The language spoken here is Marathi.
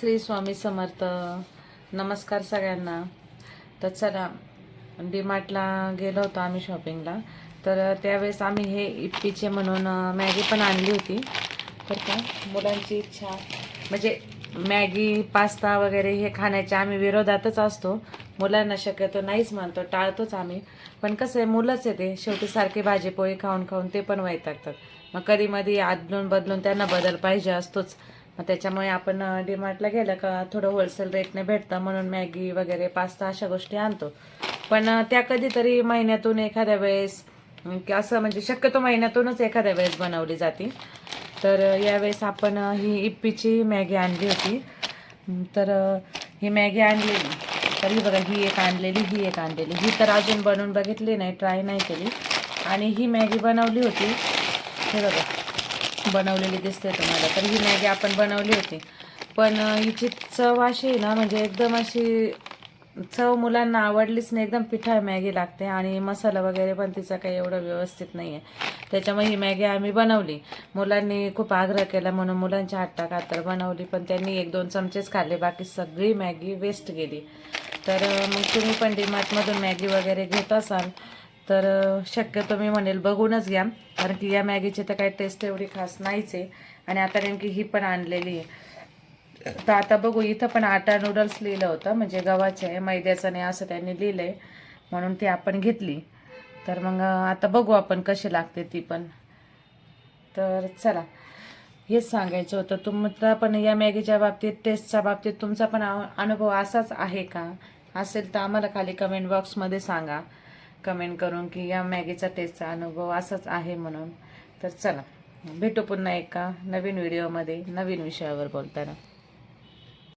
श्री स्वामी समर्थ. नमस्कार सगळ्यांना. तर चला, डीमार्टला गेलो होतो आम्ही शॉपिंगला. तर त्यावेळेस आम्ही हे इप्पीचे म्हणून मॅगी पण आणली होती. तर का मुलांची इच्छा म्हणजे मॅगी पास्ता वगैरे हे खाण्याच्या आम्ही विरोधातच असतो. मुलांना शक्यतो नाहीच म्हणतो, टाळतोच आम्ही. पण कसं आहे, मुलंच आहे ते, शेवटी सारखी भाजीपोळी खाऊन खाऊन ते पण वैतागतात. मग कधी मध्ये आदलून बदलून त्यांना बदल पाहिजे असतोच. मग त्याच्यामुळे आपण डीमार्टला गेलं का थोडं होलसेल रेटने भेटतं म्हणून मॅगी वगैरे पास्ता अशा गोष्टी आणतो. पण त्या कधीतरी महिन्यातून एखाद्या वेळेस असं म्हणजे शक्यतो महिन्यातूनच एखाद्या वेळेस बनवली जाते. तर यावेळेस आपण ही इप्पीची मॅगी आणली होती. तर ही मॅगी आणलेली, तर ही बघा, ही एक आणलेली, ही एक आणलेली. ही तर अजून बनवून बघितली नाही, ट्राय नाही केली. आणि ही मॅगी बनवली होती, हे बघा बनवलेली दिसते तुम्हाला. तर ही मॅगी आपण बनवली होती, पण हिची चव अशी आहे ना, म्हणजे एकदम अशी चव मुलांना आवडलीच नाही. एकदम पिठाळ मॅगी लागते आणि मसाला वगैरे पण तिचा काही एवढं व्यवस्थित नाही आहे. त्याच्यामुळे ही मॅगी आम्ही बनवली. मुलांनी खूप आग्रह केला म्हणून मुलांच्या हट्टाखातर बनवली, पण त्यांनी 1-2 चमचेच खाल्ले, बाकी सगळी मॅगी वेस्ट गेली. तर मग तुम्ही पण डीमार्टमधून मॅगी वगैरे घेत असाल तर शक्यतो मी म्हणेल बघूनच घ्या, कारण की या मॅगीची तर काही टेस्ट एवढी खास नाहीच आहे. आणि आता नेमकी ही पण आणलेली आहे. तर आता बघू, इथं पण आटा नूडल्स लिहिलं होतं, म्हणजे गव्हाचे आहे, मैद्याचं नाही असं त्यांनी लिहिलं आहे, म्हणून ती आपण घेतली. तर मग आता बघू आपण कशी लागते ती पण. तर चला, हेच सांगायचं होतं. तुमचा पण या मॅगीच्या बाबतीत, टेस्टच्या बाबतीत तुमचा पण अनुभव असाच आहे का? असेल तर आम्हाला खाली कमेंट बॉक्समध्ये सांगा, कमेंट करून, की या मॅगीचा टेस्टचा अनुभव असाच आहे म्हणून. तर चला, भेटू पुन्हा एका नवीन व्हिडिओमध्ये नवीन विषयावर बोलताना.